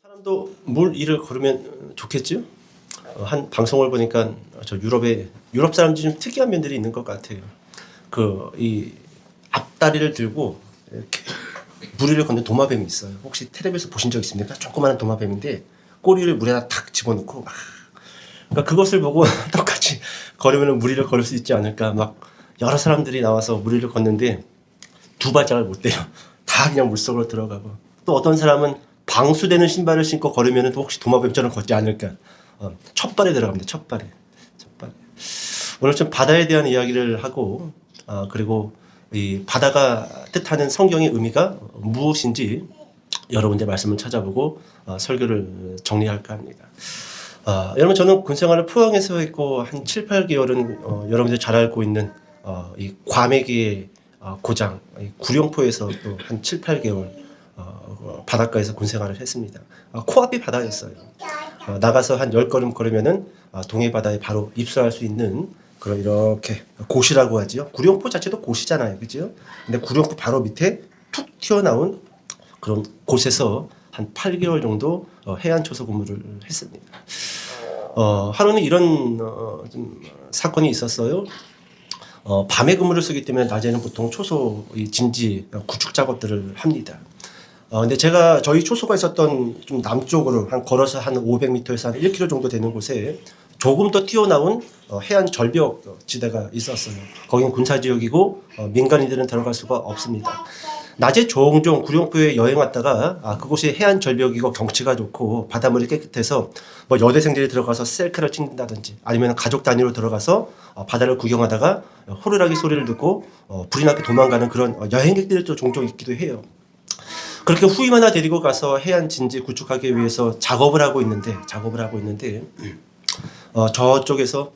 사람도 물 위를 걸으면 좋겠죠? 한 방송을 보니까 저 유럽 사람들이 좀 특이한 면들이 있는 것 같아요. 이 앞다리를 들고 이렇게 물 위를 걷는 도마뱀이 있어요. 혹시 텔레비에서 보신 적 있습니까? 조그마한 도마뱀인데 꼬리를 물에다 탁 집어넣고 그러니까 그것을 보고 똑같이 걸으면 물 위를 걸을 수 있지 않을까. 막 여러 사람들이 나와서 물 위를 걷는데 두 발짝을 못 떼요. 다 그냥 물속으로 들어가고, 또 어떤 사람은 방수되는 신발을 신고 걸으면 혹시 도마뱀처럼 걷지 않을까. 첫 발에 들어갑니다. 첫 발에. 오늘 좀 바다에 대한 이야기를 하고, 그리고 이 바다가 뜻하는 성경의 의미가 무엇인지 여러 군데 말씀을 찾아보고 설교를 정리할까 합니다. 여러분, 저는 군생활을 포항에서 했고 한 7, 8개월은 여러분들이 잘 알고 있는 이 과메기의 고장 구룡포에서 또 한 7, 8개월 바닷가에서 군생활을 했습니다. 코앞이 바다였어요. 나가서 한 10걸음 걸으면은 동해 바다에 바로 입수할 수 있는 그런 이렇게 고시라고 하지요. 구룡포 자체도 고시잖아요. 그죠? 근데 구룡포 바로 밑에 툭 튀어나온 그런 곳에서 한 8개월 정도 해안 초소 근무를 했습니다. 하루는 이런 좀 사건이 있었어요. 밤에 근무를 쓰기 때문에 낮에는 보통 초소 진지 구축 작업들을 합니다. 근데 제가 저희 초소가 있었던 좀 남쪽으로 걸어서 한 500m에서 한 1km 정도 되는 곳에 조금 더 튀어나온 해안 절벽 지대가 있었어요. 거긴 군사지역이고 민간인들은 들어갈 수가 없습니다. 낮에 종종 구룡포에 여행 왔다가 그곳이 해안 절벽이고 경치가 좋고 바닷물이 깨끗해서 뭐 여대생들이 들어가서 셀카를 찍는다든지 아니면 가족 단위로 들어가서 바다를 구경하다가 호루라기 소리를 듣고 불이 나게 도망가는 그런 여행객들이 또 종종 있기도 해요. 그렇게 후임 하나 데리고 가서 해안 진지 구축하기 위해서 작업을 하고 있는데 저쪽에서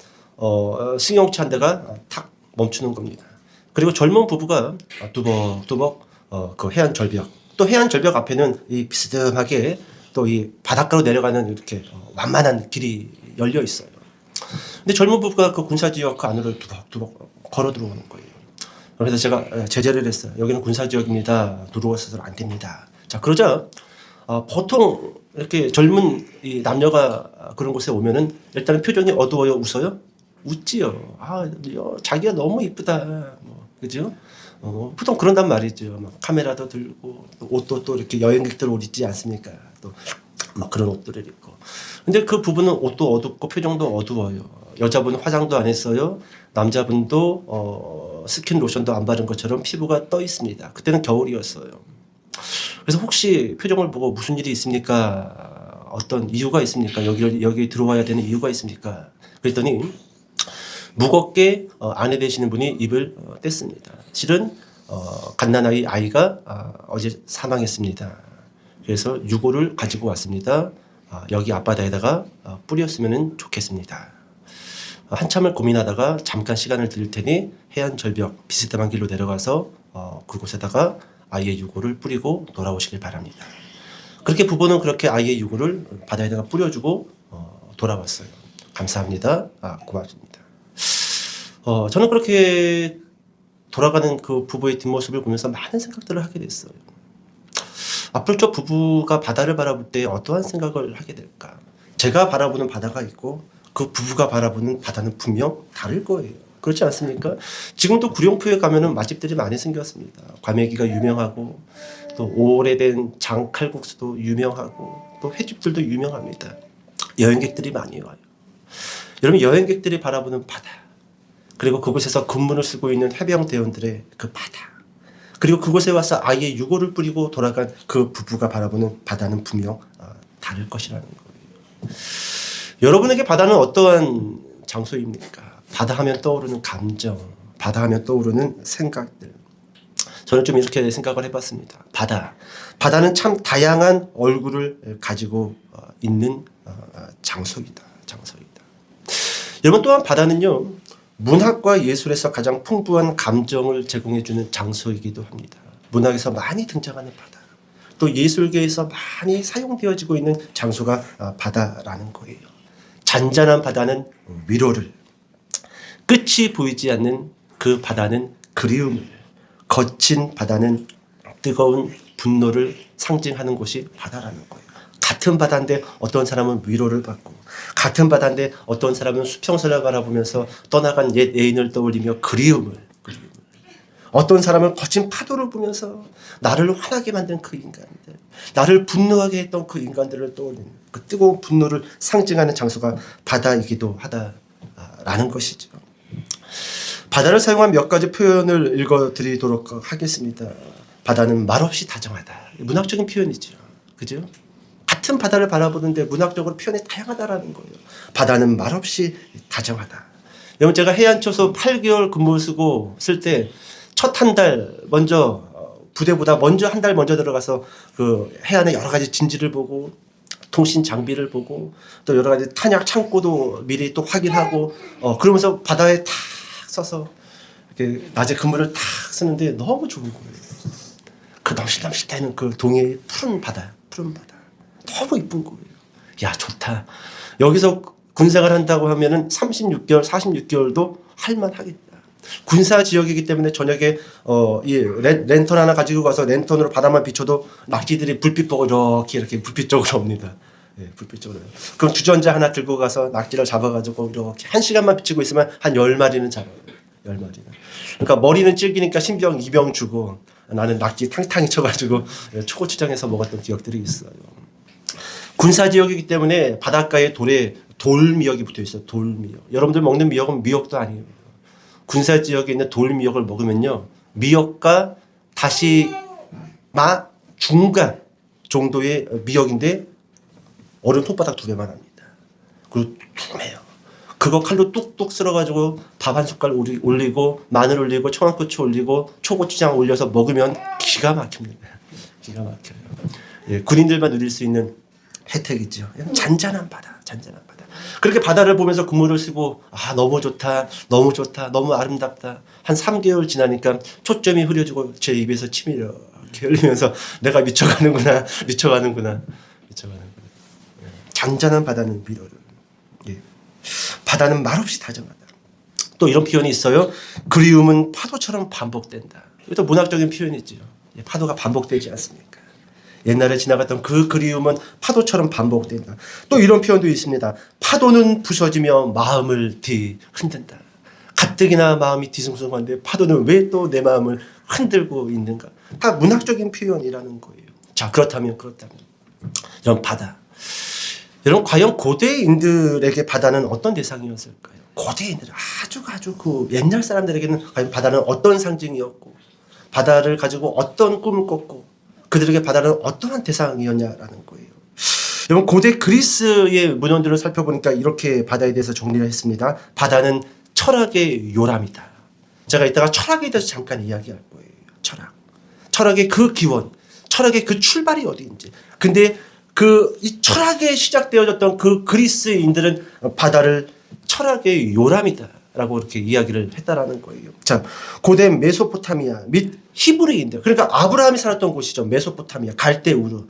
승용차 한 대가 탁 멈추는 겁니다. 그리고 젊은 부부가 두벅두벅 그 해안 절벽, 또 해안 절벽 앞에는 이 비스듬하게 또 이 바닷가로 내려가는 이렇게 완만한 길이 열려 있어요. 근데 젊은 부부가 그 군사지역 그 안으로 두벅두벅 걸어 들어오는 거예요. 그래서 제가 제재를 했어요. 여기는 군사지역입니다. 들어와서는 안 됩니다. 자, 그러자 보통 이렇게 젊은 이 남녀가 그런 곳에 오면은 일단은 표정이 어두워요, 웃어요? 웃지요. 자기가 너무 이쁘다. 그죠? 보통 그런단 말이죠. 막 카메라도 들고 또 옷도 또 이렇게 여행객들 옷 입지 않습니까? 또 막 그런 옷들을 입고. 근데 그 부부는 옷도 어둡고 표정도 어두워요. 여자분은 화장도 안 했어요. 남자분도 스킨 로션도 안 바른 것처럼 피부가 떠 있습니다. 그때는 겨울이었어요. 그래서 혹시 표정을 보고 무슨 일이 있습니까? 어떤 이유가 있습니까? 여기 들어와야 되는 이유가 있습니까? 그랬더니 무겁게 아내 되시는 분이 입을 뗐습니다. 실은 갓난아기 아이가 어제 사망했습니다. 그래서 유골을 가지고 왔습니다. 여기 앞바다에다가 뿌렸으면 좋겠습니다. 한참을 고민하다가 잠깐 시간을 드릴 테니 해안 절벽 비스듬한 길로 내려가서 그곳에다가 아이의 유골을 뿌리고 돌아오시길 바랍니다. 그렇게 부부는 그렇게 아이의 유골을 바다에다가 뿌려주고 돌아왔어요. 감사합니다. 고맙습니다. 저는 그렇게 돌아가는 그 부부의 뒷모습을 보면서 많은 생각들을 하게 됐어요. 앞으로 저 부부가 바다를 바라볼 때 어떠한 생각을 하게 될까? 제가 바라보는 바다가 있고 그 부부가 바라보는 바다는 분명 다를 거예요. 그렇지 않습니까? 지금도 구룡포에 가면은 맛집들이 많이 생겼습니다. 과메기가 유명하고 또 오래된 장칼국수도 유명하고 또 횟집들도 유명합니다. 여행객들이 많이 와요. 여러분, 여행객들이 바라보는 바다, 그리고 그곳에서 근무를 쓰고 있는 해병대원들의 그 바다, 그리고 그곳에 와서 아이의 유골을 뿌리고 돌아간 그 부부가 바라보는 바다는 분명 다를 것이라는 거예요. 여러분에게 바다는 어떠한 장소입니까? 바다 하면 떠오르는 감정, 바다 하면 떠오르는 생각들. 저는 좀 이렇게 생각을 해봤습니다. 바다는 참 다양한 얼굴을 가지고 있는 장소이다. 여러분, 또한 바다는요, 문학과 예술에서 가장 풍부한 감정을 제공해주는 장소이기도 합니다. 문학에서 많이 등장하는 바다, 또 예술계에서 많이 사용되어지고 있는 장소가 바다라는 거예요. 잔잔한 바다는 위로를, 끝이 보이지 않는 그 바다는 그리움을, 거친 바다는 뜨거운 분노를 상징하는 곳이 바다라는 거예요. 같은 같은 바다인데 어떤 사람은 위로를 받고, 같은 바다인데 어떤 사람은 수평선을 바라보면서 떠나간 옛 애인을 떠올리며 그리움을, 어떤 사람은 거친 파도를 보면서 나를 화나게 만든 그 인간들, 나를 분노하게 했던 그 인간들을 떠올리는 그 뜨거운 분노를 상징하는 장소가 바다이기도 하다라는 것이죠. 바다를 사용한 몇 가지 표현을 읽어드리도록 하겠습니다. 바다는 말없이 다정하다. 문학적인 표현이죠. 그죠? 같은 바다를 바라보는데 문학적으로 표현이 다양하다라는 거예요. 바다는 말없이 다정하다. 여러분, 제가 해안초소 8개월 근무 쓰고 쓸 때 첫 한 달 먼저 부대보다 먼저 한 달 먼저 들어가서 그 해안의 여러 가지 진지를 보고 통신 장비를 보고 또 여러 가지 탄약 창고도 미리 또 확인하고 그러면서 바다에 탁 서서 이렇게 낮에 근무를 탁 쓰는데 너무 좋은 거예요. 그 넘실넘실대는 그 동해의 푸른 바다 너무 이쁜 거예요. 야, 좋다. 여기서 군생활 한다고 하면은 36개월, 46개월도 할만하겠다. 군사 지역이기 때문에 저녁에 이 랜턴 하나 가지고 가서 랜턴으로 바다만 비춰도 낙지들이 불빛 보고 이렇게 불빛 쪽으로 옵니다. 예, 불빛 쪽으로. 그럼 주전자 하나 들고 가서 낙지를 잡아가지고 이렇게 1시간만 비치고 있으면 한 10마리는 잡아요. 10마리는. 그러니까 머리는 질기니까 신병 2병 주고 나는 낙지 탕탕이 쳐가지고 초고추장에서 먹었던 기억들이 있어요. 군사 지역이기 때문에 바닷가에 돌에 돌미역이 붙어 있어요. 돌미역. 여러분들 먹는 미역은 미역도 아니에요. 군사 지역에 있는 돌미역을 먹으면요, 미역과 다시마 중간 정도의 미역인데 어른 손바닥 2배만 합니다. 그리고 퉁해요. 그거 칼로 뚝뚝 쓸어가지고 밥 한 숟갈 올리고 마늘 올리고 청양고추 올리고 초고추장 올려서 먹으면 기가 막힙니다. 기가 막혀요. 예, 군인들만 누릴 수 있는 혜택이죠. 잔잔한 바다. 그렇게 바다를 보면서 근무를 쓰고 너무 좋다, 너무 좋다, 너무 아름답다. 한 3개월 지나니까 초점이 흐려지고 제 입에서 침이 이렇게 흘리면서 내가 미쳐가는구나. 잔잔한 바다는 위로를. 예. 바다는 말없이 다정하다. 또 이런 표현이 있어요. 그리움은 파도처럼 반복된다. 이것도 문학적인 표현이죠. 예, 파도가 반복되지 않습니까? 옛날에 지나갔던 그 그리움은 파도처럼 반복된다. 또 이런 표현도 있습니다. 파도는 부서지며 마음을 흔든다. 가뜩이나 마음이 뒤숭숭한데 파도는 왜 또 내 마음을 흔들고 있는가. 다 문학적인 표현이라는 거예요. 자, 그렇다면 이런 바다. 여러분, 과연 고대인들에게 바다는 어떤 대상이었을까요? 고대인들, 아주 그 옛날 사람들에게는 과연 바다는 어떤 상징이었고, 바다를 가지고 어떤 꿈을 꿨고, 그들에게 바다는 어떠한 대상이었냐라는 거예요. 여러분, 고대 그리스의 문헌들을 살펴보니까 이렇게 바다에 대해서 정리를 했습니다. 바다는 철학의 요람이다. 제가 이따가 철학에 대해서 잠깐 이야기할 거예요. 철학의 그 기원, 철학의 그 출발이 어디인지. 근데 이 철학에 시작되어졌던 그 그리스인들은 바다를 철학의 요람이다 라고 이렇게 이야기를 했다라는 거예요. 자, 고대 메소포타미아 및 히브리인들, 그러니까 아브라함이 살았던 곳이죠. 메소포타미아, 갈대우르.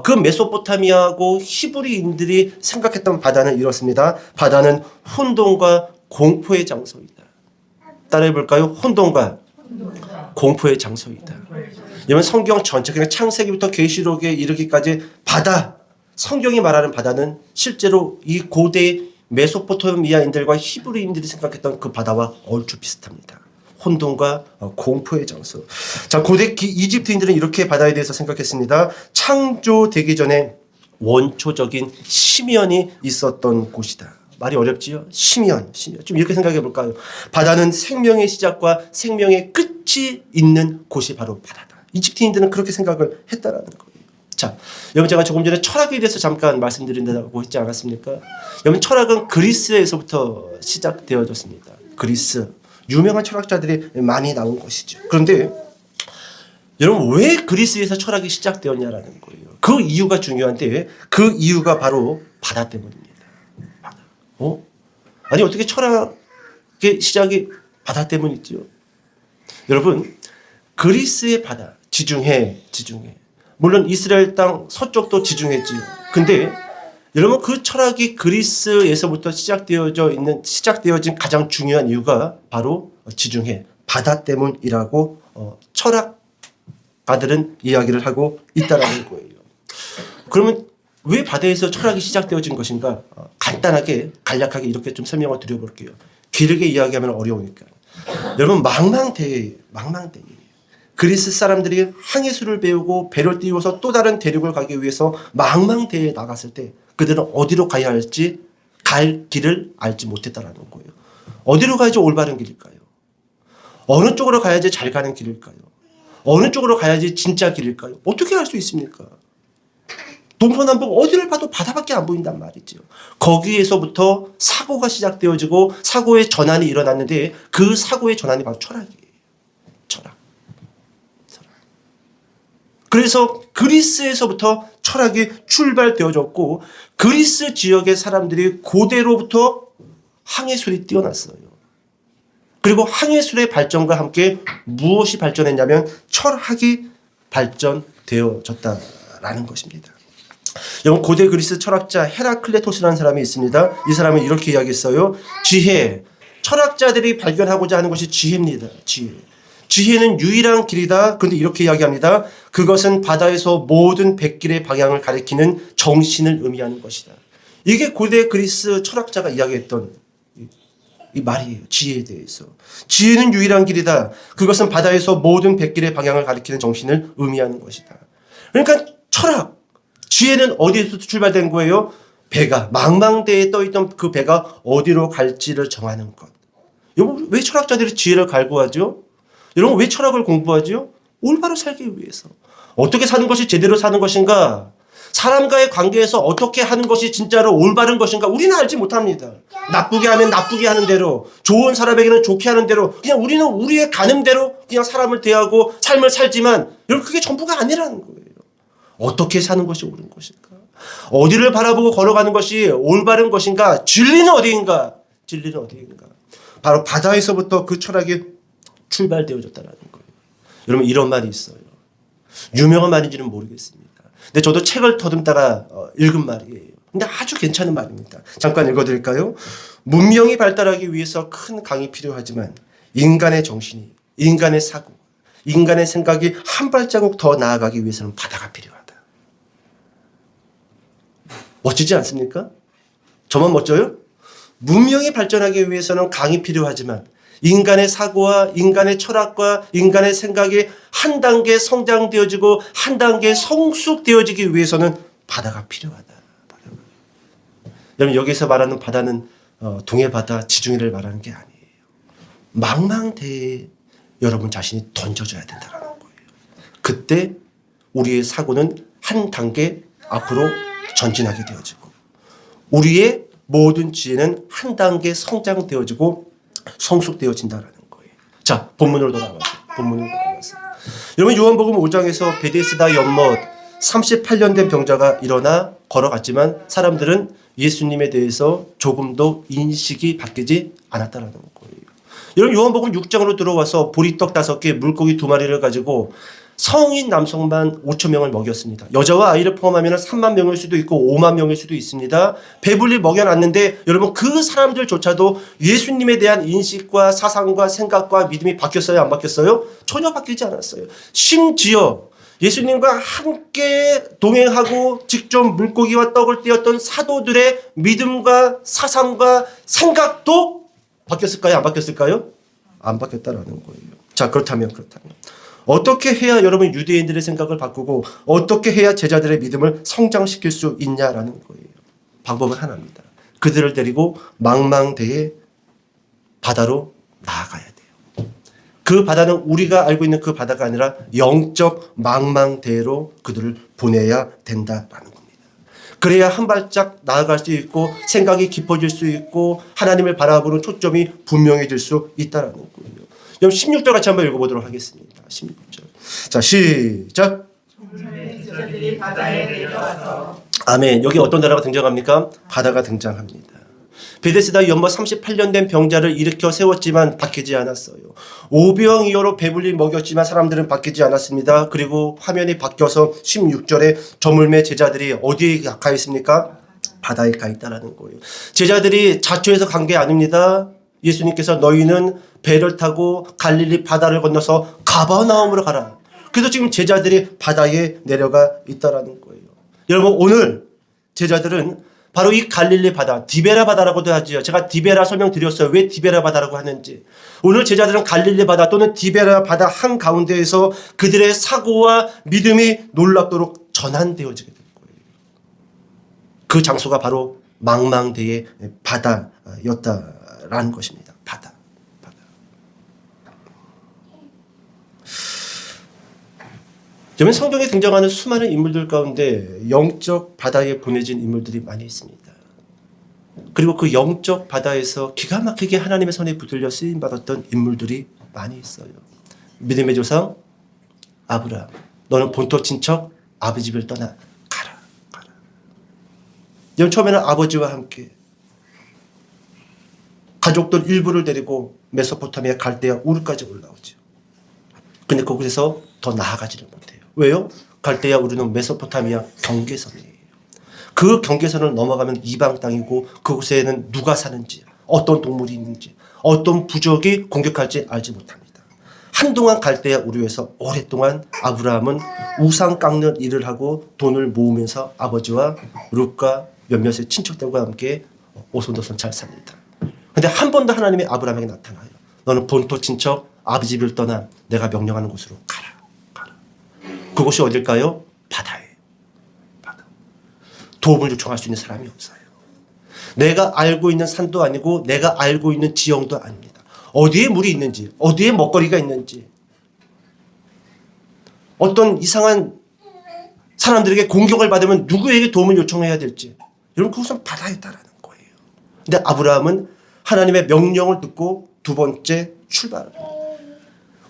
그 메소포타미아하고 히브리인들이 생각했던 바다는 이렇습니다. 바다는 혼돈과 공포의 장소이다. 따라해 볼까요? 혼돈과 공포의 장소이다. 여러분, 성경 전체, 그냥 창세기부터 계시록에 이르기까지 바다, 성경이 말하는 바다는 실제로 이 고대 메소포타미아인들과 히브리인들이 생각했던 그 바다와 얼추 비슷합니다. 혼돈과 공포의 장소. 자, 고대 이집트인들은 이렇게 바다에 대해서 생각했습니다. 창조되기 전에 원초적인 심연이 있었던 곳이다. 말이 어렵지요? 심연. 좀 이렇게 생각해 볼까요? 바다는 생명의 시작과 생명의 끝이 있는 곳이 바로 바다다. 이집트인들은 그렇게 생각을 했다라는 거예요. 자, 여러분, 제가 조금 전에 철학에 대해서 잠깐 말씀드린다고 했지 않았습니까? 여러분, 철학은 그리스에서부터 시작되어졌습니다. 그리스. 유명한 철학자들이 많이 나온 것이죠. 그런데 여러분, 왜 그리스에서 철학이 시작되었냐라는 거예요. 그 이유가 중요한데 그 이유가 바로 바다 때문입니다. 바다. 아니, 어떻게 철학의 시작이 바다 때문이죠? 여러분, 그리스의 바다, 지중해. 물론 이스라엘 땅 서쪽도 지중해지요. 근데 여러분, 그 철학이 그리스에서부터 시작되어진 가장 중요한 이유가 바로 지중해, 바다 때문이라고 철학가들은 이야기를 하고 있다라는 거예요. 그러면 왜 바다에서 철학이 시작되어진 것인가? 간단하게 간략하게 이렇게 좀 설명을 드려볼게요. 길게 이야기하면 어려우니까. 여러분 망망대해. 그리스 사람들이 항해술을 배우고 배를 띄워서 또 다른 대륙을 가기 위해서 망망대해에 나갔을 때 그들은 어디로 가야 할지 갈 길을 알지 못했다라는 거예요. 어디로 가야지 올바른 길일까요? 어느 쪽으로 가야지 잘 가는 길일까요? 어느 쪽으로 가야지 진짜 길일까요? 어떻게 알 수 있습니까? 동서남북 어디를 봐도 바다밖에 안 보인단 말이죠. 거기에서부터 사고가 시작되어지고 사고의 전환이 일어났는데 그 사고의 전환이 바로 철학이에요. 철학. 그래서 그리스에서부터 철학이 출발되어졌고 그리스 지역의 사람들이 고대로부터 항해술이 뛰어났어요. 그리고 항해술의 발전과 함께 무엇이 발전했냐면 철학이 발전되어졌다라는 것입니다. 여러분 고대 그리스 철학자 헤라클레토스라는 사람이 있습니다. 이 사람은 이렇게 이야기했어요. 지혜, 철학자들이 발견하고자 하는 것이 지혜입니다. 지혜는 유일한 길이다. 그런데 이렇게 이야기합니다. 그것은 바다에서 모든 백길의 방향을 가리키는 정신을 의미하는 것이다. 이게 고대 그리스 철학자가 이야기했던 이 말이에요. 지혜에 대해서. 지혜는 유일한 길이다. 그것은 바다에서 모든 백길의 방향을 가리키는 정신을 의미하는 것이다. 그러니까 철학, 지혜는 어디에서 출발된 거예요? 배가, 망망대해에 떠있던 그 배가 어디로 갈지를 정하는 것. 여러분, 왜 철학자들이 지혜를 갈구하죠? 여러분, 왜 철학을 공부하죠? 올바로 살기 위해서. 어떻게 사는 것이 제대로 사는 것인가? 사람과의 관계에서 어떻게 하는 것이 진짜로 올바른 것인가? 우리는 알지 못합니다. 나쁘게 하면 나쁘게 하는 대로, 좋은 사람에게는 좋게 하는 대로, 그냥 우리는 우리의 가는 대로 그냥 사람을 대하고 삶을 살지만, 여러분, 그게 전부가 아니라는 거예요. 어떻게 사는 것이 옳은 것인가? 어디를 바라보고 걸어가는 것이 올바른 것인가? 진리는 어디인가? 바로 바다에서부터 그 철학이 출발되어졌다는 거예요. 여러분 이런 말이 있어요. 유명한 말인지는 모르겠습니다. 근데 저도 책을 더듬다가 읽은 말이에요. 근데 아주 괜찮은 말입니다. 잠깐 읽어드릴까요? 문명이 발달하기 위해서 큰 강이 필요하지만 인간의 정신이, 인간의 사고, 인간의 생각이 한 발자국 더 나아가기 위해서는 바다가 필요하다. 멋지지 않습니까? 저만 멋져요? 문명이 발전하기 위해서는 강이 필요하지만 인간의 사고와 인간의 철학과 인간의 생각이 한 단계 성장되어지고 한 단계 성숙되어지기 위해서는 바다가 필요하다. 여러분 여기서 말하는 바다는 동해바다, 지중해를 말하는 게 아니에요. 망망대해에 여러분 자신이 던져져야 된다는 거예요. 그때 우리의 사고는 한 단계 앞으로 전진하게 되어지고 우리의 모든 지혜는 한 단계 성장되어지고 성숙되어진다는 거예요. 자, 본문으로 돌아가서. 여러분 요한복음 5장에서 베데스다 연못 38년 된 병자가 일어나 걸어갔지만 사람들은 예수님에 대해서 조금도 인식이 바뀌지 않았다는 거예요. 여러분 요한복음 6장으로 들어와서 보리떡 5개, 물고기 2마리를 가지고 성인 남성만 5천 명을 먹였습니다. 여자와 아이를 포함하면 3만 명일 수도 있고 5만 명일 수도 있습니다. 배불리 먹여놨는데 여러분 그 사람들조차도 예수님에 대한 인식과 사상과 생각과 믿음이 바뀌었어요? 안 바뀌었어요? 전혀 바뀌지 않았어요. 심지어 예수님과 함께 동행하고 직접 물고기와 떡을 떼었던 사도들의 믿음과 사상과 생각도 바뀌었을까요? 안 바뀌었을까요? 안 바뀌었다라는 거예요. 자, 그렇다면 어떻게 해야 여러분 유대인들의 생각을 바꾸고 어떻게 해야 제자들의 믿음을 성장시킬 수 있냐라는 거예요. 방법은 하나입니다. 그들을 데리고 망망대해 바다로 나아가야 돼요. 그 바다는 우리가 알고 있는 그 바다가 아니라 영적 망망대해로 그들을 보내야 된다라는 겁니다. 그래야 한 발짝 나아갈 수 있고 생각이 깊어질 수 있고 하나님을 바라보는 초점이 분명해질 수 있다라는 거예요. 여러분 16절 같이 한번 읽어보도록 하겠습니다. 16절. 자, 시작. 제자들이 바다에 내려와서 아멘. 여기 어떤 나라가 등장합니까? 바다가 등장합니다. 베데스다 연못 38년 된 병자를 일으켜 세웠지만 바뀌지 않았어요. 오병이어로 배불리 먹였지만 사람들은 바뀌지 않았습니다. 그리고 화면이 바뀌어서 16절에 저물매 제자들이 어디에 가 있습니까? 바다에 가 있다라는 거예요. 제자들이 자초해서 간 게 아닙니다. 예수님께서 너희는 배를 타고 갈릴리 바다를 건너서 가버나움으로 가라. 그래서 지금 제자들이 바다에 내려가 있다라는 거예요. 여러분 오늘 제자들은 바로 이 갈릴리 바다, 디베라 바다라고도 하지요. 제가 디베라 설명드렸어요. 왜 디베라 바다라고 하는지. 오늘 제자들은 갈릴리 바다 또는 디베라 바다 한가운데에서 그들의 사고와 믿음이 놀랍도록 전환되어지게 될 거예요. 그 장소가 바로 망망대해 바다였다라는 것입니다. 바다. 그러면 성경에 등장하는 수많은 인물들 가운데 영적 바다에 보내진 인물들이 많이 있습니다. 그리고 그 영적 바다에서 기가 막히게 하나님의 손에 붙들려 쓰임받았던 인물들이 많이 있어요. 믿음의 조상 아브라함, 너는 본토 친척 아버지 집을 떠나 가라. 여러분, 처음에는 아버지와 함께 가족들 일부를 데리고 메소포타미아 갈대아 우르까지 올라오죠. 근데 거기서 더 나아가지를 못해요. 왜요? 갈대아 우르는 메소포타미아 경계선이에요. 그 경계선을 넘어가면 이방 땅이고 그곳에는 누가 사는지, 어떤 동물이 있는지, 어떤 부족이 공격할지 알지 못합니다. 한동안 갈대아 우르에서 오랫동안 아브라함은 우상 깎는 일을 하고 돈을 모으면서 아버지와 룻과 몇몇의 친척들과 함께 오손도손 잘 삽니다. 근데 한 번 더 하나님이 아브라함에게 나타나요. 너는 본토 친척 아버지 집을 떠나 내가 명령하는 곳으로 가라. 그곳이 어딜까요? 바다예요. 바다. 도움을 요청할 수 있는 사람이 없어요. 내가 알고 있는 산도 아니고 내가 알고 있는 지형도 아닙니다. 어디에 물이 있는지, 어디에 먹거리가 있는지, 어떤 이상한 사람들에게 공격을 받으면 누구에게 도움을 요청해야 될지, 여러분, 그것은 바다에 있다라는 거예요. 근데 아브라함은 하나님의 명령을 듣고 두 번째 출발을 합니다.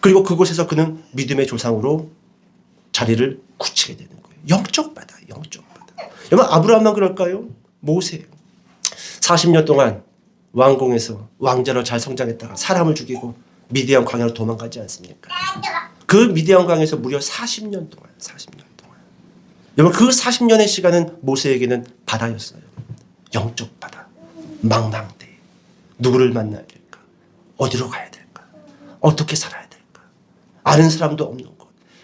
그리고 그곳에서 그는 믿음의 조상으로 자리를 굳히게 되는 거예요. 영적 바다, 영적 바다. 여러분, 아브라함만 그럴까요? 모세 40년 동안 왕궁에서 왕자로 잘 성장했다가 사람을 죽이고 미디안 광야로 도망가지 않습니까? 그 미디안 광야에서 무려 40년 동안. 여러분, 그 40년의 시간은 모세에게는 바다였어요. 영적 바다, 망망대. 누구를 만나야 될까? 어디로 가야 될까? 어떻게 살아야 될까? 아는 사람도 없는 것.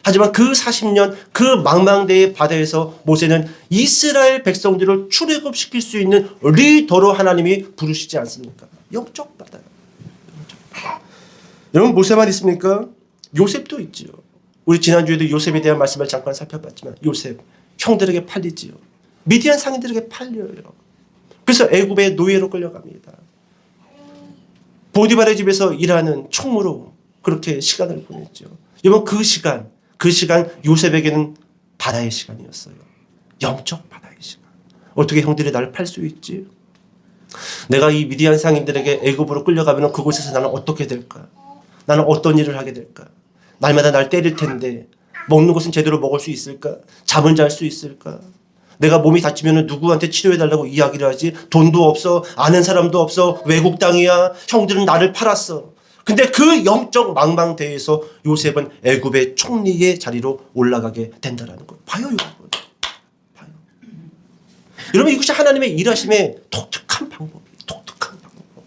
하지만 그 40년 그 망망대의 바다에서 모세는 이스라엘 백성들을 출애굽시킬 수 있는 리더로 하나님이 부르시지 않습니까? 영적 바다. 여러분, 모세만 있습니까? 요셉도 있지요. 우리 지난주에도 요셉에 대한 말씀을 잠깐 살펴봤지만 요셉 형들에게 팔리지요. 미디안 상인들에게 팔려요. 그래서 애굽의 노예로 끌려갑니다. 보디발의 집에서 일하는 총무로 그렇게 시간을 보냈죠. 여러분, 그 시간 요셉에게는 바다의 시간이었어요. 영적 바다의 시간. 어떻게 형들이 나를 팔 수 있지? 내가 이 미디안 상인들에게 애굽으로 끌려가면 그곳에서 나는 어떻게 될까? 나는 어떤 일을 하게 될까? 날마다 날 때릴 텐데 먹는 것은 제대로 먹을 수 있을까? 잠은 잘 수 있을까? 내가 몸이 다치면 누구한테 치료해달라고 이야기를 하지? 돈도 없어. 아는 사람도 없어. 외국 땅이야. 형들은 나를 팔았어. 근데 그 영적 망망대에서 요셉은 애굽의 총리의 자리로 올라가게 된다는 거예요. 봐요, 여러분. 봐요. 여러분, 이것이 하나님의 일하심의 독특한 방법이에요. 독특한 방법.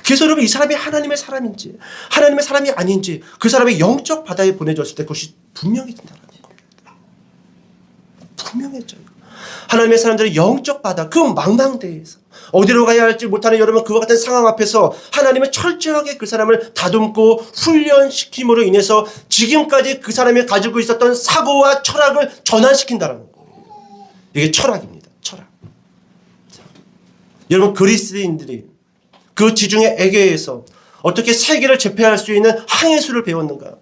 그래서 여러분, 이 사람이 하나님의 사람인지 하나님의 사람이 아닌지 그 사람의 영적 바다에 보내졌을 때 그것이 분명해진다는 겁니다. 분명해져요. 하나님의 사람들의 영적 바다, 그 망망대에서 어디로 가야 할지 못하는 여러분, 그와 같은 상황 앞에서 하나님은 철저하게 그 사람을 다듬고 훈련시킴으로 인해서 지금까지 그 사람이 가지고 있었던 사고와 철학을 전환시킨다는 거예요. 이게 철학입니다. 철학. 여러분, 그리스인들이 그 지중해 에게에서 어떻게 세계를 제패할 수 있는 항해술을 배웠는가?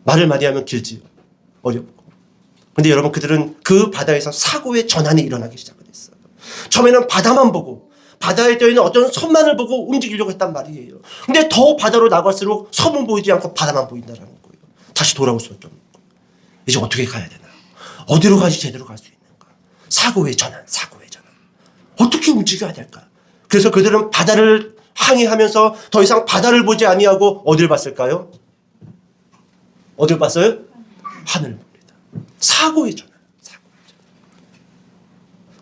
말을 많이 하면 길지요. 어렵고. 근데 여러분, 그들은 그 바다에서 사고의 전환이 일어나기 시작을 했어요. 처음에는 바다만 보고 바다에 떠있는 어떤 섬만을 보고 움직이려고 했단 말이에요. 근데 더 바다로 나갈수록 섬은 보이지 않고 바다만 보인다는 거예요. 다시 돌아올 수밖에 없는 거예요. 이제 어떻게 가야 되나? 어디로 가지 제대로 갈 수 있는가? 사고의 전환. 어떻게 움직여야 될까? 그래서 그들은 바다를 항해하면서 더 이상 바다를 보지 아니하고 어딜 봤을까요? 어딜 봤어요? 하늘을 봅니다. 사고의 전환.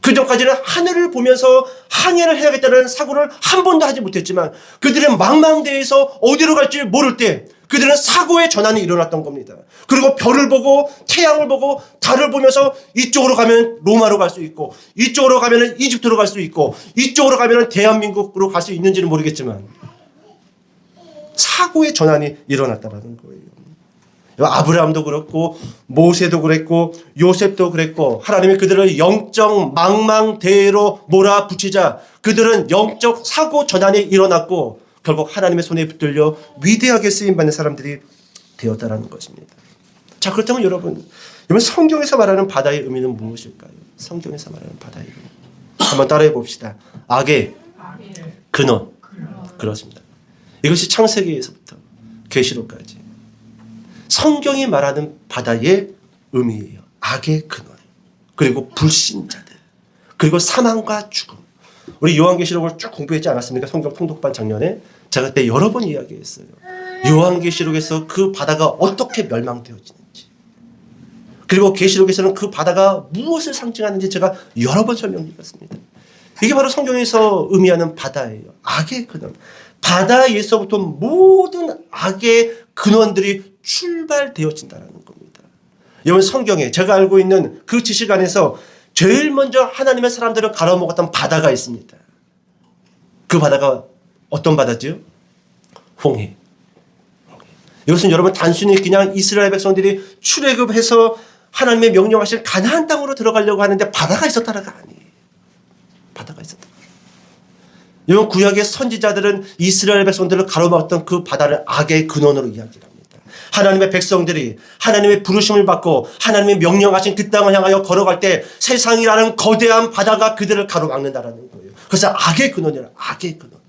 그 전까지는 하늘을 보면서 항해를 해야겠다는 사고를 한 번도 하지 못했지만 그들의 망망대해서 어디로 갈지 모를 때 그들은 사고의 전환이 일어났던 겁니다. 그리고 별을 보고 태양을 보고 달을 보면서 이쪽으로 가면 로마로 갈 수 있고 이쪽으로 가면 이집트로 갈 수 있고 이쪽으로 가면 대한민국으로 갈 수 있는지는 모르겠지만 사고의 전환이 일어났다는 거예요. 아브라함도 그렇고 모세도 그랬고 요셉도 그랬고 하나님이 그들을 영적 망망대해로 몰아붙이자 그들은 영적 사고 전환이 일어났고 결국 하나님의 손에 붙들려 위대하게 쓰임받는 사람들이 되었다는 것입니다. 자, 그렇다면 여러분 성경에서 말하는 바다의 의미는 무엇일까요? 성경에서 말하는 바다의 의미 한번 따라해 봅시다. 악의 근원. 그렇습니다. 이것이 창세기에서부터 계시록까지 성경이 말하는 바다의 의미예요. 악의 근원, 그리고 불신자들, 그리고 사망과 죽음. 우리 요한계시록을 쭉 공부했지 않았습니까? 성경 통독반 작년에 제가 그때 여러 번 이야기했어요. 요한계시록에서 그 바다가 어떻게 멸망되어지는지, 그리고 계시록에서는 그 바다가 무엇을 상징하는지 제가 여러 번 설명드렸습니다. 이게 바로 성경에서 의미하는 바다예요. 악의 근원. 바다에서부터 모든 악의 근원들이 출발되어진다는 겁니다. 여러분 성경에 제가 알고 있는 그 지식 안에서 제일 먼저 하나님의 사람들을 갈아먹었던 바다가 있습니다. 그 바다가 어떤 바다죠? 홍해. 이것은 여러분 단순히 그냥 이스라엘 백성들이 출애굽해서 하나님의 명령하신 가나안 땅으로 들어가려고 하는데 바다가 있었다가 아니에요. 바다가 있었다. 이번 구약의 선지자들은 이스라엘 백성들을 가로막았던 그 바다를 악의 근원으로 이야기합니다. 하나님의 백성들이 하나님의 부르심을 받고 하나님의 명령하신 그 땅을 향하여 걸어갈 때 세상이라는 거대한 바다가 그들을 가로막는다라는 거예요. 그래서 악의 근원이라, 악의 근원.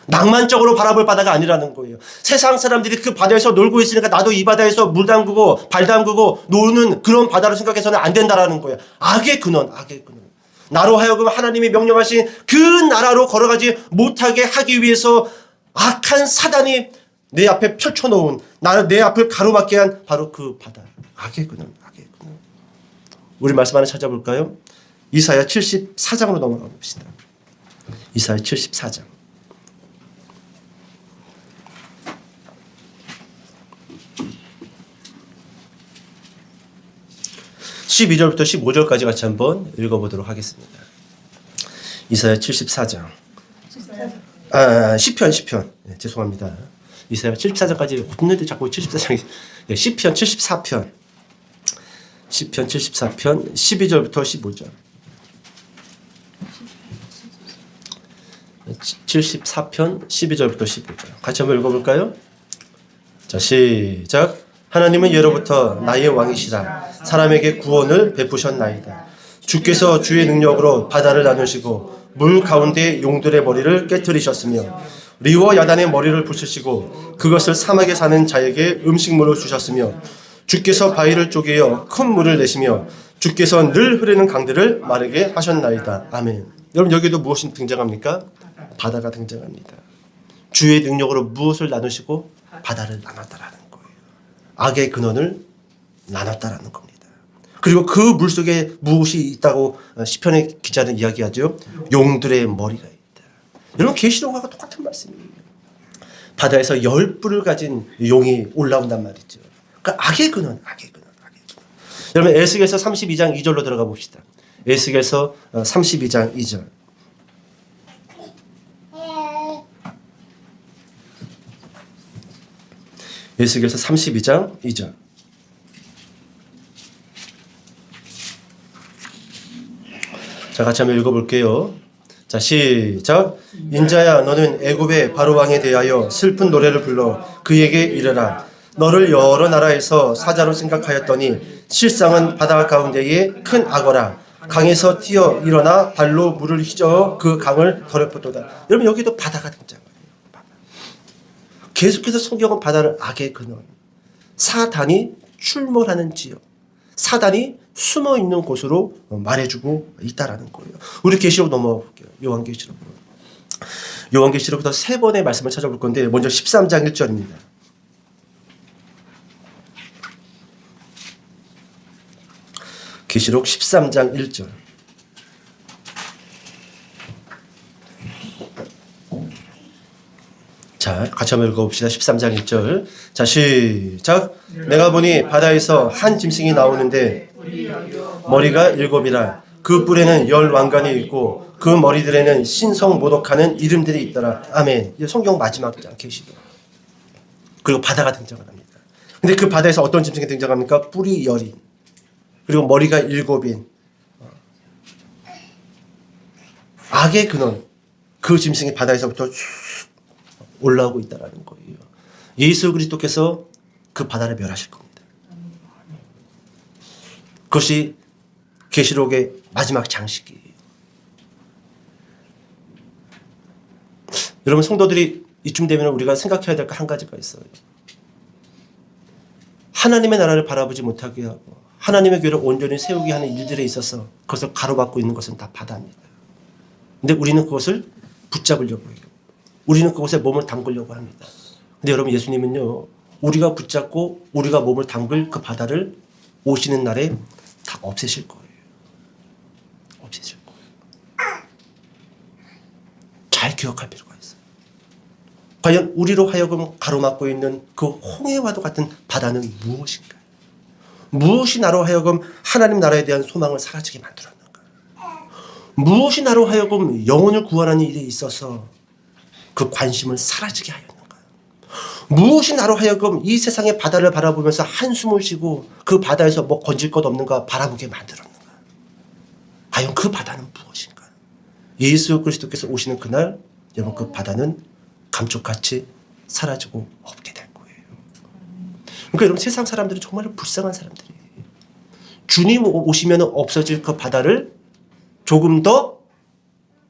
낭만적으로 바라볼 바다가 아니라는 거예요. 세상 사람들이 그 바다에서 놀고 있으니까 나도 이 바다에서 물 담그고 발 담그고 노는 그런 바다로 생각해서는 안 된다라는 거예요. 악의 근원, 악의 근원. 나로 하여금 하나님이 명령하신 그 나라로 걸어가지 못하게 하기 위해서 악한 사단이 내 앞에 펼쳐놓은 내 앞을 가로막게 한 바로 그 바다. 악의 근원, 악의 근원. 우리 말씀 하나 찾아볼까요? 이사야 74장으로 넘어가 봅시다. 이사야 74장. 12절부터 15절까지 같이 한번 읽어보도록 하겠습니다. 이사야 74장. 시편. 네, 죄송합니다. 이사야 74장까지 없는데 자꾸 74장이. 네, 시편 74편. 시편 74편 12절부터 15절. 74편 12절부터 15절. 같이 한번 읽어볼까요? 자, 시작. 하나님은 예로부터 나의 왕이시라. 사람에게 구원을 베푸셨나이다. 주께서 주의 능력으로 바다를 나누시고 물 가운데 용들의 머리를 깨뜨리셨으며 리워 야단의 머리를 부수시고 그것을 사막에 사는 자에게 음식물로 주셨으며 주께서 바위를 쪼개어 큰 물을 내시며 주께서 늘 흐르는 강들을 마르게 하셨나이다. 아멘. 여러분 여기도 무엇이 등장합니까? 바다가 등장합니다. 주의 능력으로 무엇을 나누시고 바다를 나눴다라는 거예요. 악의 근원을 나눴다라는 겁니다. 그리고 그 물속에 무엇이 있다고 시편의 기자는 이야기하죠. 용들의 머리가 있다. 여러분 계시록하고 똑같은 말씀이에요. 바다에서 10뿔을 가진 용이 올라온단 말이죠. 그러니까 악의 근원, 악의 근원, 악의 근원. 여러분 에스겔서 32장 2절로 들어가 봅시다. 에스겔서 32장 2절. 에스겔서 32장 2절. 자, 같이 한번 읽어볼게요. 자, 시작. 인자야, 너는 애굽의 바로 왕에 대하여 슬픈 노래를 불러 그에게 이르라. 너를 여러 나라에서 사자로 생각하였더니 실상은 바다 가운데에 큰 악어라. 강에서 뛰어 일어나 발로 물을 휘저어 그 강을 더럽혔도다. 여러분 여기도 바다가 등장해요. 계속해서 성경은 바다를 악의 근원, 사단이 출몰하는 지역, 사단이 숨어 있는 곳으로 말해주고 있다라는 거예요. 우리 계시록 넘어가 볼게요. 요한계시록으로. 요한계시록부터 3번의 말씀을 찾아볼 건데 먼저 13장 1절입니다. 계시록 13장 1절. 자, 같이 한번 읽어봅시다. 13장 1절. 자, 시작. 내가 보니 바다에서 한 짐승이 나오는데 머리가 7이라. 그 뿔에는 10왕관이 있고 그 머리들에는 신성모독하는 이름들이 있더라. 아멘. 이제 성경 마지막 장 계시도. 그리고 바다가 등장을 합니다. 근데 그 바다에서 어떤 짐승이 등장합니까? 뿔이 10인. 그리고 머리가 7인. 악의 근원. 그 짐승이 바다에서부터 올라오고 있다는 거예요. 예수 그리스도께서 그 바다를 멸하실 겁니다. 그것이 계시록의 마지막 장식이에요. 여러분 성도들이 이쯤 되면 우리가 생각해야 될 거 한 가지가 있어요. 하나님의 나라를 바라보지 못하게 하고 하나님의 교회를 온전히 세우게 하는 일들에 있어서 그것을 가로막고 있는 것은 다 바다입니다. 근데 우리는 그것을 붙잡으려고 해요. 우리는 그곳에 몸을 담그려고 합니다. 근데 여러분 예수님은요. 우리가 붙잡고 우리가 몸을 담글 그 바다를 오시는 날에 다 없애실 거예요. 없애실 거예요. 잘 기억할 필요가 있어요. 과연 우리로 하여금 가로막고 있는 그 홍해와도 같은 바다는 무엇인가? 무엇이 나로 하여금 하나님 나라에 대한 소망을 사라지게 만들었는가? 무엇이 나로 하여금 영혼을 구원하는 일에 있어서 그 관심을 사라지게 하였는가? 무엇이 나로 하여금 이 세상의 바다를 바라보면서 한숨을 쉬고 그 바다에서 뭐 건질 것 없는가 바라보게 만들었는가? 과연 그 바다는 무엇인가? 예수 그리스도께서 오시는 그날 여러분 그 바다는 감쪽같이 사라지고 없게 될 거예요. 그러니까 여러분 세상 사람들은 정말 불쌍한 사람들이에요. 주님 오시면 없어질 그 바다를 조금 더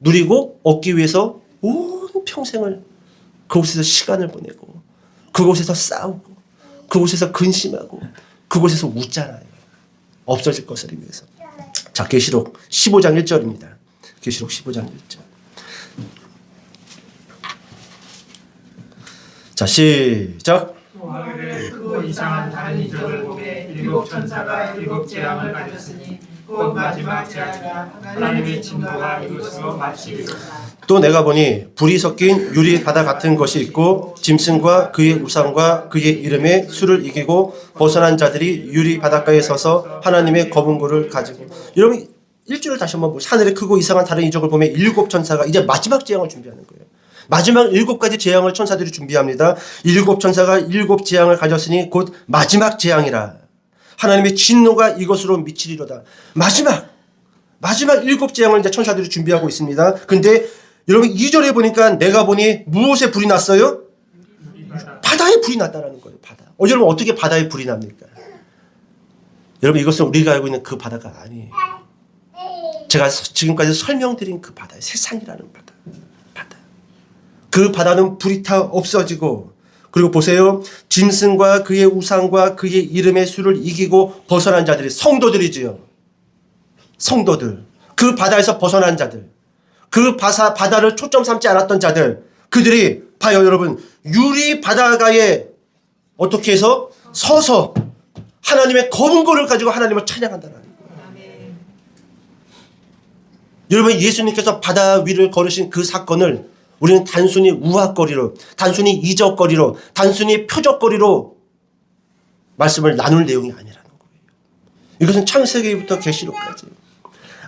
누리고 얻기 위해서 온 평생을 그곳에서 시간을 보내고 그곳에서 싸우고 그곳에서 근심하고 그곳에서 웃잖아요. 없어질 것을 위해서. 자, 계시록 15장 1절입니다. 계시록 15장 1절. 자, 시작. 또 하늘에 크고 이상한 다른 이적을 보매 7 천사가 7 재앙을 가졌으니 곧 마지막 재앙이라 하나님의 진노가 이것으로 마치리로다. 또 내가 보니 불이 섞인 유리 바다 같은 것이 있고 짐승과 그의 우상과 그의 이름에 수를 이기고 벗어난 자들이 유리 바닷가에 서서 하나님의 거분구를 가지고. 여러분 1절을 다시 한번 보세요. 하늘에 크고 이상한 다른 이적을 보면 7 천사가 이제 마지막 재앙을 준비하는 거예요. 마지막 7가지 재앙을 천사들이 준비합니다. 7 천사가 7 재앙을 가졌으니 곧 마지막 재앙이라. 하나님의 진노가 이것으로 미치리로다. 마지막 7 재앙을 이제 천사들이 준비하고 있습니다. 근데 여러분 2절에 보니까 내가 보니 무엇에 불이 났어요? 바다에 불이 났다라는 거예요. 바다. 여러분 어떻게 바다에 불이 납니까? 여러분 이것은 우리가 알고 있는 그 바다가 아니에요. 제가 지금까지 설명드린 그 바다, 세상이라는 바다. 그 바다는 불이 타 없어지고, 그리고 보세요. 짐승과 그의 우상과 그의 이름의 수를 이기고 벗어난 자들이 성도들이지요. 성도들. 그 바다에서 벗어난 자들. 그 바다를 초점 삼지 않았던 자들. 그들이 봐요 여러분. 유리 바다가에 어떻게 해서 서서 하나님의 거분고를 가지고 하나님을 찬양한다는 거예요. 여러분 예수님께서 바다 위를 걸으신 그 사건을 우리는 단순히 우화거리로, 단순히 이적거리로, 단순히 표적거리로 말씀을 나눌 내용이 아니라는 거예요. 이것은 창세기부터 계시록까지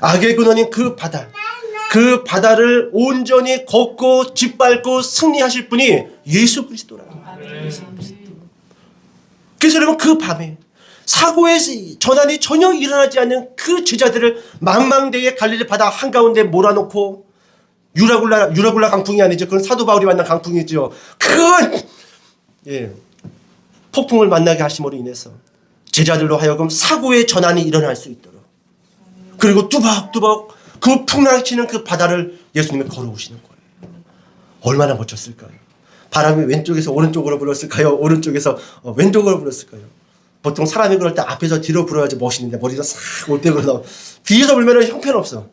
악의 근원인 그 바다, 그 바다를 온전히 걷고 짓밟고 승리하실 분이 예수 그리스도라는 거예요. 예수 그리스도. 그래서 여러분 그 밤에 사고의 전환이 전혀 일어나지 않는 그 제자들을 망망대해 갈릴리 바다 한가운데 몰아놓고 유라굴라 강풍이 아니죠. 그건 사도 바울이 만난 강풍이죠. 큰 폭풍을 만나게 하심으로 인해서 제자들로 하여금 사고의 전환이 일어날 수 있도록, 그리고 뚜벅뚜벅 그 풍랑치는 그 바다를 예수님이 걸어오시는 거예요. 얼마나 멋졌을까요? 바람이 왼쪽에서 오른쪽으로 불었을까요? 오른쪽에서 왼쪽으로 불었을까요? 보통 사람이 그럴 때 앞에서 뒤로 불어야지 멋있는데 머리가 싹 올 때 그러다 뒤에서 불면 형편없어.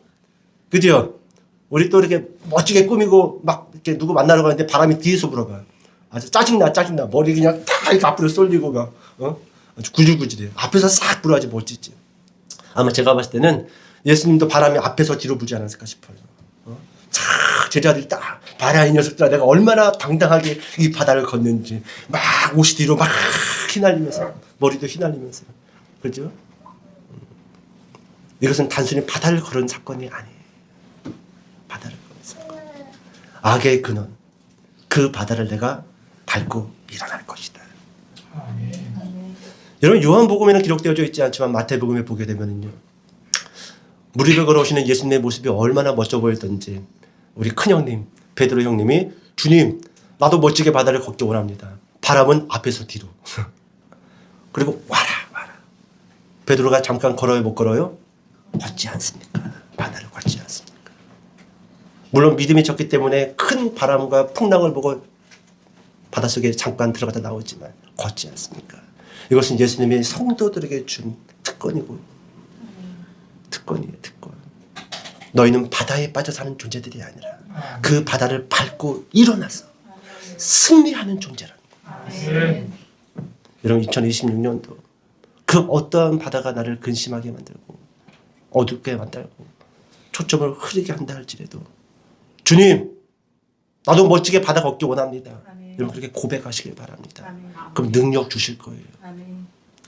그죠? 우리 또 이렇게 멋지게 꾸미고 막 이렇게 누구 만나러 가는데 바람이 뒤에서 불어봐요. 아주 짜증나. 머리 그냥 딱 이렇게 앞으로 쏠리고 막, 아주 구질구질해요. 앞에서 싹 불어야지 멋지지. 아마 제가 봤을 때는 예수님도 바람이 앞에서 뒤로 불지 않았을까 싶어요. 자, 제자들이 딱 봐라 이 녀석들아 내가 얼마나 당당하게 이 바다를 걷는지 막 옷이 뒤로 막 휘날리면서 머리도 휘날리면서 그렇죠? 이것은 단순히 바다를 걸은 사건이 아니에요. 바다를 걸은 사건. 악의 근원 그 바다를 내가 밟고 일어날 것이다. 여러분 요한복음에는 기록되어져 있지 않지만 마태복음에 보게 되면은요. 무리를 걸어오시는 예수님의 모습이 얼마나 멋져 보였던지 우리 큰형님 베드로 형님이 주님 나도 멋지게 바다를 걷기 원합니다. 바람은 앞에서 뒤로 그리고 와라 베드로가 잠깐 걸어요 못 걸어요? 걷지 않습니까? 바다를 걷지 않습니까? 물론 믿음이 적기 때문에 큰 바람과 풍랑을 보고 바닷속에 잠깐 들어갔다 나오지만 걷지 않습니까? 이것은 예수님이 성도들에게 준 특권이고 특권이에요. 특권. 너희는 바다에 빠져 사는 존재들이 아니라 그 바다를 밟고 일어나서 승리하는 존재라는 거예요. 여러분 2026년도 그 어떠한 바다가 나를 근심하게 만들고 어둡게 만들고 초점을 흐리게 한다 할지라도 주님 나도 멋지게 바다 걷기 원합니다. 여러분 그렇게 고백하시길 바랍니다. 그럼 능력 주실 거예요.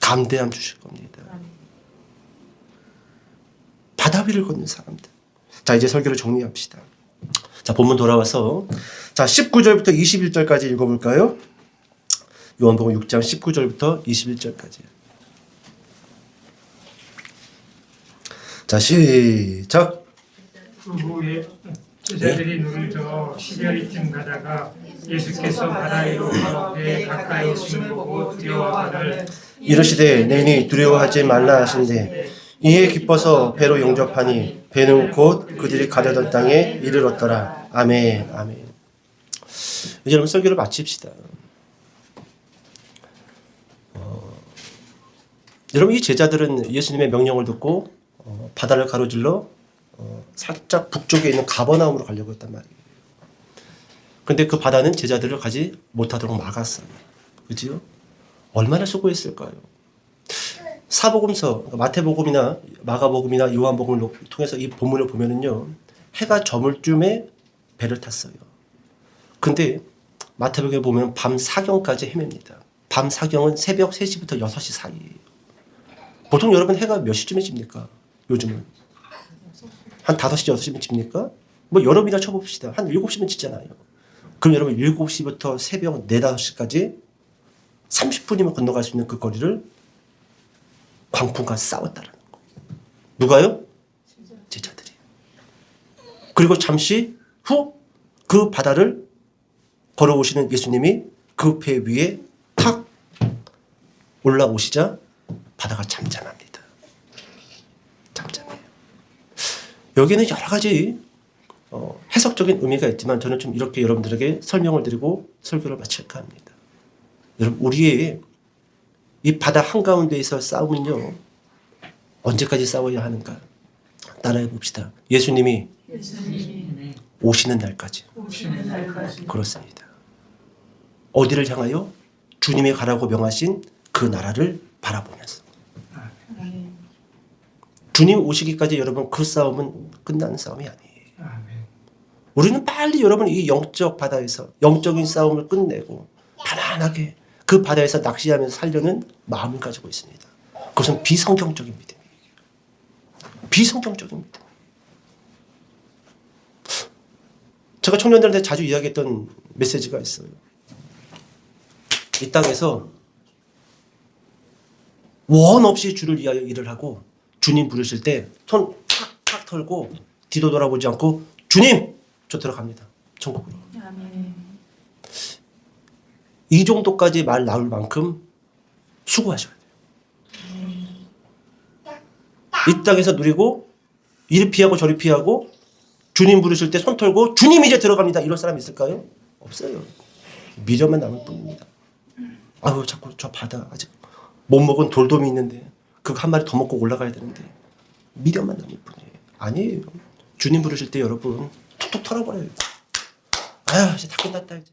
감대함 주실 겁니다. 바다 위를 걷는 사람들. 자 이제 설교를 정리합시다. 자 본문 돌아와서 자 19절부터 21절까지 읽어볼까요? 요한복음 6장 19절부터 21절까지. 자 시작. 그 후에 제자들이 눈을 저어 시절이쯤 가다가 예수께서 바다 위로 걸어 배 가까이 오심을 보고 두려워하거늘 이르시되 내니 두려워하지 말라 하신대 이에 기뻐서 배로 영접하니 배는 곧 그들이 가려던 땅에 이르렀더라. 아멘 아멘. 이제 여러분 설교를 마칩시다. 여러분 이 제자들은 예수님의 명령을 듣고 바다를 가로질러 살짝 북쪽에 있는 가버나움으로 가려고 했단 말이에요. 그런데 그 바다는 제자들을 가지 못하도록 막았어요. 그렇죠? 얼마나 수고했을까요? 사복음서, 그러니까 마태복음이나 마가복음이나 요한복음을 통해서 이 본문을 보면은요, 해가 저물 쯤에 배를 탔어요. 근데 마태복음에 보면 밤 사경까지 헤맵니다. 밤 사경은 새벽 3시부터 6시 사이예요. 보통 여러분 해가 몇 시쯤에 집니까? 요즘은 한 5시, 6시면 집니까? 뭐 여름이나 쳐봅시다. 한 7시면 지잖아요. 그럼 여러분 7시부터 새벽 4, 5시까지 30분이면 건너갈 수 있는 그 거리를 광풍과 싸웠다라는 거예요. 누가요? 제자들이. 그리고 잠시 후 그 바다를 걸어오시는 예수님이 그 배 위에 탁 올라오시자 바다가 잠잠합니다. 잠잠해요. 여기는 여러 가지 해석적인 의미가 있지만 저는 좀 이렇게 여러분들에게 설명을 드리고 설교를 마칠까 합니다. 여러분 우리의 이 바다 한가운데에서 싸움은요 언제까지 싸워야 하는가 따라해 봅시다. 예수님이 오시는 날까지. 그렇습니다. 어디를 향하여? 주님이 가라고 명하신 그 나라를 바라보면서. 주님 오시기까지 여러분 그 싸움은 끝나는 싸움이 아니에요. 우리는 빨리 여러분 이 영적 바다에서 영적인 싸움을 끝내고 편안하게 그 바다에서 낚시하면서 살려는 마음을 가지고 있습니다. 그것은 비성경적인 믿음이에요. 비성경적인 믿음. 제가 청년들한테 자주 이야기했던 메시지가 있어요. 이 땅에서 원 없이 주를 위하여 일을 하고 주님 부르실 때 손 탁탁 털고 뒤도 돌아보지 않고 주님! 저 들어갑니다. 천국으로. 이 정도까지 말 나올 만큼 수고하셔야 돼요. 이 땅에서 누리고 이리 피하고 저리 피하고 주님 부르실 때 손 털고 주님 이제 들어갑니다. 이런 사람 있을까요? 없어요. 미련만 남을 뿐입니다. 아유 자꾸 저 바다 아직 못 먹은 돌돔이 있는데 그거 한 마리 더 먹고 올라가야 되는데 미련만 남을 뿐이에요. 아니에요. 주님 부르실 때 여러분 툭툭 털어버려요. 아유 이제 다 끝났다 이제.